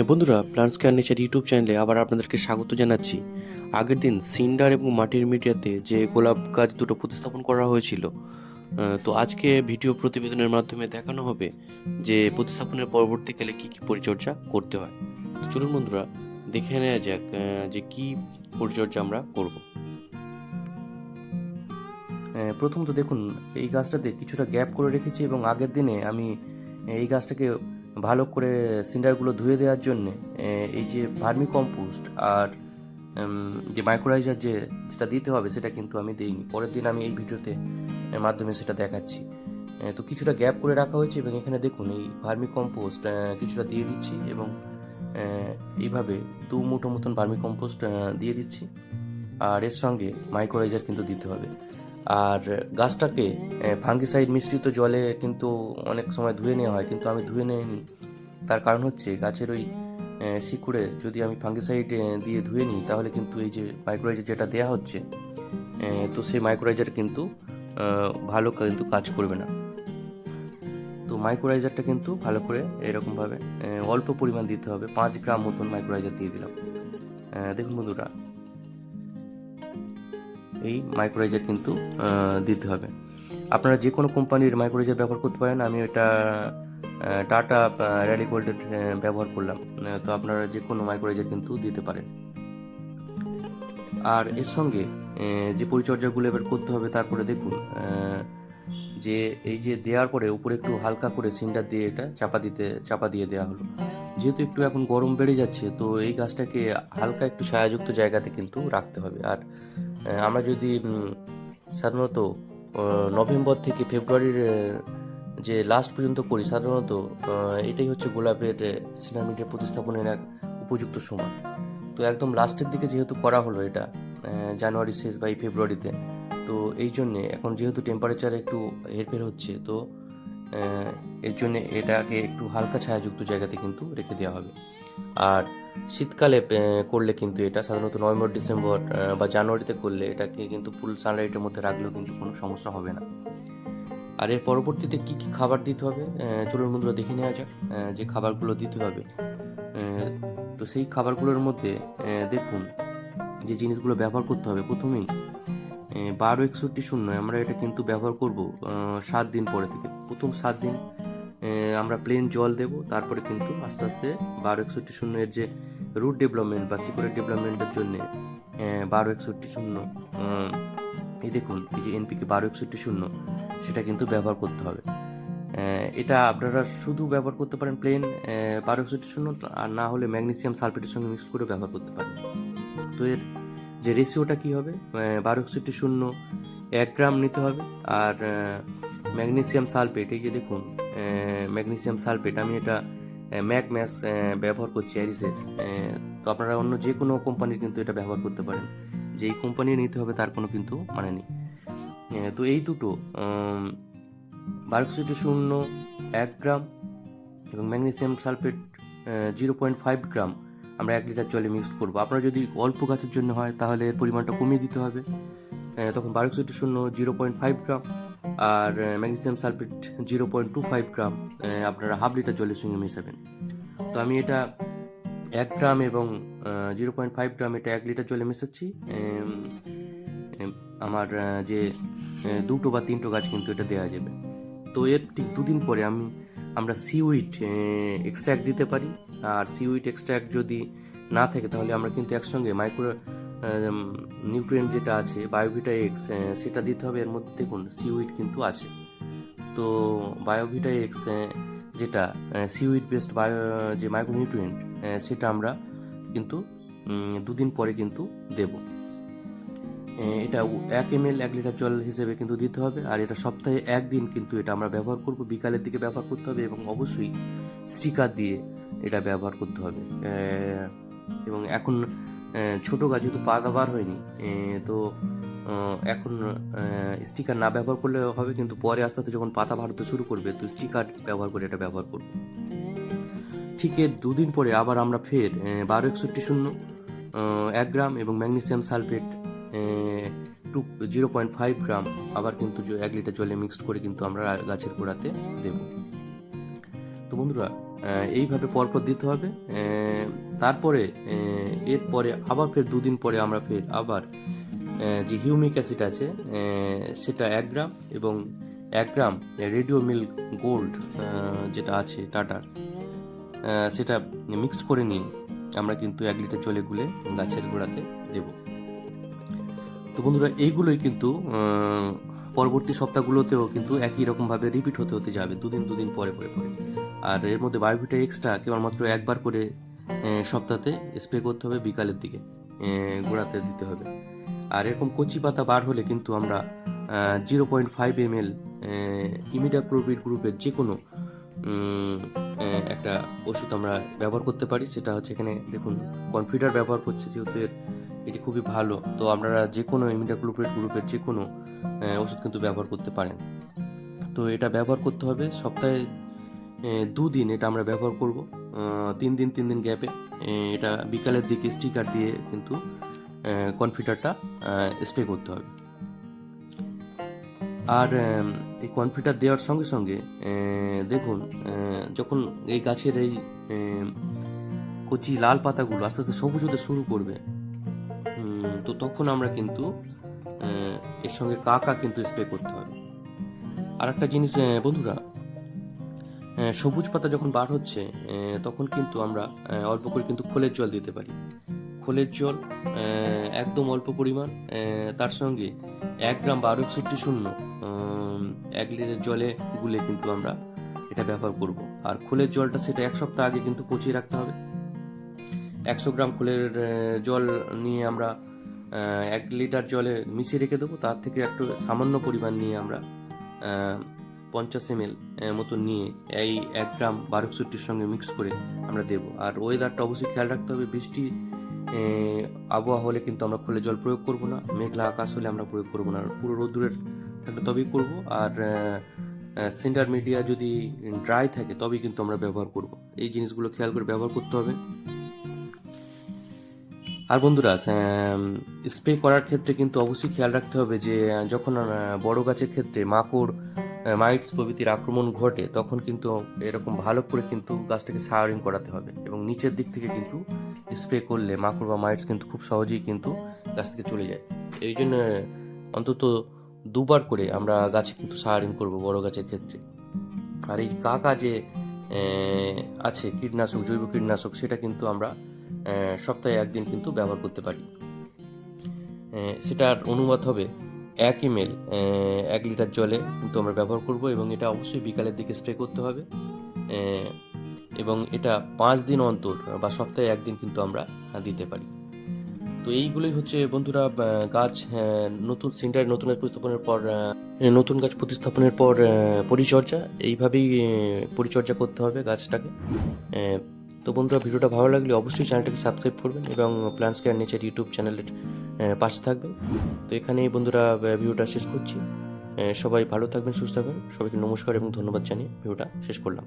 বন্ধুরা, plants care nature YouTube চ্যানেলে আবার আপনাদেরকে স্বাগত জানাচ্ছি। আগের দিন সিন্ডার এবং মাটির মিডিয়াতে যে গোলাপ গাছ দুটো প্রতিস্থাপন করা হয়েছিল, তো আজকে ভিডিও প্রতিবেদনের মাধ্যমে দেখানো হবে যে প্রতিস্থাপনের পরবর্তীকালে কী কী পরিচর্যা করতে হয়। তো চলুন বন্ধুরা, দেখে নেওয়া যাক যে কী পরিচর্যা আমরা করব। প্রথমত দেখুন, এই গাছটাতে কিছুটা গ্যাপ করে রেখেছি এবং আগের দিনে আমি এই গাছটাকে ভালো করে সিন্ডারগুলো ধুয়ে দেওয়ার জন্যে এই যে ভার্মি কম্পোস্ট আর যে মাইক্রোরাইজার যেটা দিতে হবে সেটা কিন্তু আমি দিইনি। পরের দিন আমি এই ভিডিওতে মাধ্যমে সেটা দেখাচ্ছি। তো কিছুটা গ্যাপ করে রাখা হয়েছে এবং এখানে দেখুন এই ভার্মি কম্পোস্ট কিছুটা দিয়ে দিচ্ছি এবং এইভাবে 2 মুঠো মতন ভার্মি কম্পোস্ট দিয়ে দিচ্ছি। আর এর সঙ্গে মাইক্রোরাইজার কিন্তু দিতে হবে। আর গাছটাকে ফাঙ্গিসাইড মিশ্রিত জলে কিন্তু অনেক সময় ধুয়ে নেওয়া হয়, কিন্তু আমি ধুয়ে নিইনি। তার কারণ হচ্ছে গাছের ওই শিকড়ে যদি আমি ফাঙ্গিসাইড দিয়ে ধুয়ে নিই তাহলে কিন্তু এই যে মাইক্রোরাইজার যেটা দেওয়া হচ্ছে, তো সেই মাইক্রোরাইজার কিন্তু ভালো কিন্তু কাজ করবে না। তো মাইক্রোরাইজারটা কিন্তু ভালো করে এরকমভাবে অল্প পরিমাণ দিতে হবে। 5 গ্রাম মতন মাইক্রোরাইজার দিয়ে দিলাম। দেখুন বন্ধুরা, এই মাইক্রোরাইজার কিন্তু দিতে হবে। আপনারা যে কোনো কোম্পানির মাইক্রোরাইজার ব্যবহার করতে পারেন। আমি এটা টাটা র্যালি গোল্ডের ব্যবহার করলাম। তো আপনারা যে কোনো মাইক্রোরাইজার কিন্তু দিতে পারেন। আর এর সঙ্গে যে পরিচর্যাগুলো এবার করতে হবে, তারপরে দেখুন যে এই যে দেওয়ার পরে উপরে একটু হালকা করে সিন্ডার দিয়ে এটা চাপা দিয়ে দেওয়া হলো। যেহেতু একটু এখন গরম বেড়ে যাচ্ছে, তো এই গাছটাকে হালকা একটু ছায়াযুক্ত জায়গাতে কিন্তু রাখতে হবে। আর আমরা যদি সাধারণত নভেম্বর থেকে ফেব্রুয়ারির যে লাস্ট পর্যন্ত করি, সাধারণত এটাই হচ্ছে গোলাপের সিনামিডের প্রতিস্থাপনের এক উপযুক্ত সময়। তো একদম লাস্টের দিকে যেহেতু করা হলো এটা জানুয়ারি শেষ বা এই ফেব্রুয়ারিতে, তো এই জন্যে এখন যেহেতু টেম্পারেচার একটু হেরফের হচ্ছে, তো এর জন্যে এটাকে একটু হালকা ছায়াযুক্ত জায়গাতে কিন্তু রেখে দেওয়া হবে। আর শীতকালে করলে কিন্তু এটা সাধারণত নভেম্বর ডিসেম্বর বা জানুয়ারিতে করলে এটাকে কিন্তু ফুল সানলাইটের মধ্যে রাখলেও কিন্তু কোনো সমস্যা হবে না। আর এর পরবর্তীতে কী কী খাবার দিতে হবে চলুন বন্ধুরা দেখে নেওয়া যাক। যে খাবারগুলো দিতে হবে, তো সেই খাবারগুলোর মধ্যে দেখুন যে জিনিসগুলো ব্যবহার করতে হবে। প্রথমেই 12-61-0 আমরা এটা কিন্তু ব্যবহার করব 7 দিন পরে থেকে। প্রথম 7 দিন আমরা প্লেন জল দেব, তারপরে কিন্তু আস্তে আস্তে 12-61-0 এর যে রুট ডেভেলপমেন্ট বা শিকড়ের ডেভেলপমেন্টের জন্য 12-61-0 এই দেখুন এই যে এনপিকে 12-61-0 সেটা কিন্তু ব্যবহার করতে হবে। এটা আপনারা শুধু ব্যবহার করতে পারেন প্লেন 12-61-0, আর না হলে ম্যাগনেসিয়াম সালফেটের সঙ্গে মিক্স করে ব্যবহার করতে পারেন। তো এর যে রেশিওটা কী হবে, 12-61-0 1 গ্রাম নিতে হবে। আর ম্যাগনেসিয়াম সালফেট, এই যে দেখুন ম্যাগনেসিয়াম সালফেট, আমি এটা ম্যাস ব্যবহার করছি অ্যারিসের। তো আপনারা অন্য যে কোনো কোম্পানির কিন্তু এটা ব্যবহার করতে পারেন। যে এই কোম্পানি নিতে হবে তার কোনো কিন্তু মানে নেই। তো এই দুটো 12-61-0 1 গ্রাম এবং ম্যাগনেসিয়াম সালফেট 0.5 গ্রাম আমরা 1 লিটার জলে মিক্সড করবো। আপনারা যদি অল্প গাছের জন্য হয় তাহলে এর পরিমাণটা কমিয়ে দিতে হবে। তখন 12-61-0 0.5 গ্রাম আর ম্যাগনেসিয়াম সালফেট 0.25 গ্রাম আপনারা হাফ লিটার জলের সঙ্গে মেশাবেন। তো আমি এটা 1 গ্রাম এবং 0.5 গ্রাম এটা 1 লিটার জলে মেশাচ্ছি। আমার যে 2টো বা 3টো গাছ কিন্তু এটা দেওয়া যাবে। তো এর ঠিক 2 দিন পরে আমরা সিউইড এক্সট্র্যাক্ট দিতে পারি। আর সিউইড এক্সট্র্যাক্ট যদি না থাকে তাহলে আমরা কিন্তু একসঙ্গে মাইক্রো নিউট্রিয়েন্ট যেটা আছে বায়োভিটা এক্স সেটা দিতে হবে। এর মধ্যে দেখুন সিউইড কিন্তু আছে। তো বায়োভিটা এক্স যেটা সিউইড বেসড যে মাইক্রো নিউট্রিয়েন্ট সেটা আমরা কিন্তু 2 দিন পরে কিন্তু দেব। এটা 1 ml 1 লিটার জল হিসেবে কিন্তু দিতে হবে। আর এটা সপ্তাহে 1 দিন কিন্তু এটা আমরা ব্যবহার করব, বিকালের দিকে ব্যবহার করতে হবে এবং অবশ্যই স্টিকার দিয়ে এটা ব্যবহার করতে হবে। এবং এখন ছোটো গাছ যেহেতু পাতা বার হয়নি, তো এখন স্টিকার না ব্যবহার করলে হবে, কিন্তু পরে আস্তে আস্তে যখন পাতা বার হতে শুরু করবে তো স্টিকার ব্যবহার করে এটা ব্যবহার করব। ঠিক এর 2 দিন পরে আবার আমরা ফের 12-61-0 1 গ্রাম এবং ম্যাগনেসিয়াম সালফেট 0.5 গ্রাম আবার কিন্তু 1 লিটার জলে মিক্সড করে কিন্তু আমরা গাছের গোড়াতে দেব। তো বন্ধুরা, এইভাবে পরপর দিতে হবে। তারপরে এরপরে আবার ফের 2 দিন পরে আমরা ফের আবার যে হিউমিক অ্যাসিড আছে সেটা 1 গ্রাম এবং 1 গ্রাম রেডিও মিল্ক গোল্ড যেটা আছে টাটার সেটা মিক্স করে নিয়ে আমরা কিন্তু 1 লিটার জলে গুলে গাছের গোড়াতে দেব। তো বন্ধুরা এইগুলোই কিন্তু পরবর্তী সপ্তাহগুলোতেও কিন্তু একই রকমভাবে রিপিট হতে হতে যাবে 2 দিন পরে পরে পরে। আর এর মধ্যে বায়োভিটা এক্সট্রা কেবলমাত্র একবার করে সপ্তাহে স্প্রে করতে হবে, বিকালের দিকে গোড়াতে দিতে হবে। আর এরকম কচি পাতা বার হলে কিন্তু আমরা 0.5 ml ইমিডাক্লোপিড গ্রুপের যে কোনো একটা ওষুধ আমরা ব্যবহার করতে পারি। সেটা হচ্ছে এখানে দেখুন কনফিডার ব্যবহার করছে, যেহেতু এটি খুবই ভালো, তো আপনারা যে কোনো ইমিডাক্লোপিড গ্রুপের যে কোনো ওষুধ কিন্তু ব্যবহার করতে পারেন। তো এটা ব্যবহার করতে হবে সপ্তাহে 2 দিন এটা আমরা ব্যবহার করব, 3 দিন গ্যাপে। এটা বিকালের দিকে স্টিকার দিয়ে কিন্তু কনফিডারটা স্প্রে করতে হবে। আর এই কনফিডার দেওয়ার সঙ্গে সঙ্গে দেখুন যখন এই গাছের এই কচি লাল পাতাগুলো আস্তে আস্তে সবুজ হতে শুরু করবে, তো তখন আমরা কিন্তু এর সঙ্গে কাকা কিন্তু স্প্রে করতে হবে। আর একটা জিনিস বন্ধুরা, সবুজ পাতা যখন বার হচ্ছে তখন কিন্তু আমরা অল্প করে কিন্তু খোলের জল দিতে পারি। খোলের জল একদম অল্প পরিমাণ, তার সঙ্গে 1 গ্রাম 1261 1 লিটার জলে গুলে কিন্তু আমরা এটা ব্যবহার করব। আর খোলের জলটা সেটা 1 সপ্তাহ আগে কিন্তু পচিয়ে রাখতে হবে। 100 গ্রাম খোলের জল নিয়ে আমরা 1 লিটার জলে মিশিয়ে রেখে দেবো। তার থেকে একটু সামান্য পরিমাণ নিয়ে আমরা 50 ml মতো নিয়ে এই 1 গ্রাম 1261 সঙ্গে মিক্স করে আমরা দেবো। আর ওয়েদারটা অবশ্যই খেয়াল রাখতে হবে, বৃষ্টি আবহাওয়া হলে কিন্তু আমরা খোলের জল প্রয়োগ করব না, মেঘলা আকাশ হলে আমরা প্রয়োগ করব না, পুরো রোদ্দুরের থাকলে তবেই করব। আর সিন্ডার মিডিয়া যদি ড্রাই থাকে তবেই কিন্তু আমরা ব্যবহার করব। এই জিনিসগুলো খেয়াল করে ব্যবহার করতে হবে। আর বন্ধুরা স্প্রে করার ক্ষেত্রে কিন্তু অবশ্যই খেয়াল রাখতে হবে যে যখন বড় গাছের ক্ষেত্রে মাকড় মাইটস প্রভৃতির আক্রমণ ঘটে তখন কিন্তু এরকম ভালো করে কিন্তু গাছটাকে সায়ারিং করাতে হবে, এবং নিচের দিক থেকে কিন্তু স্প্রে করলে মাকড় বা মাইটস কিন্তু খুব সহজেই কিন্তু গাছ থেকে চলে যায়। এই জন্য অন্তত 2বার করে আমরা গাছে কিন্তু সায়ারিং করব বড় গাছের ক্ষেত্রে। আর এই কাকা যে আছে কীটনাশক, জৈব কীটনাশক, সেটা কিন্তু আমরা সপ্তাহে 1 দিন কিন্তু ব্যবহার করতে পারি। সেটার অনুপাত হবে 1 ml 1 লিটার জলে কিন্তু আমরা ব্যবহার করব, এবং এটা অবশ্যই বিকালের দিকে স্প্রে করতে হবে। এবং এটা 5 দিন অন্তর বা সপ্তাহে 1 দিন কিন্তু আমরা দিতে পারি। তো এইগুলোই হচ্ছে বন্ধুরা গাছ নতুন সিন্ডার নতুন গাছ প্রতিস্থাপনের পর পরিচর্যা। এইভাবেই পরিচর্যা করতে হবে গাছটাকে। তো বন্ধুরা ভিডিওটা ভালো লাগলে অবশ্যই চ্যানেলটাকে সাবস্ক্রাইব করবেন এবং প্ল্যান্টস কেয়ার নেচার ইউটিউব চ্যানেলের পাশে থাকবেন। তো এখানেই বন্ধুরা ভিডিওটা শেষ করছি। সবাই ভালো থাকবেন, সুস্থ থাকবেন। সবাইকে নমস্কার এবং ধন্যবাদ জানিয়ে ভিডিওটা শেষ করলাম।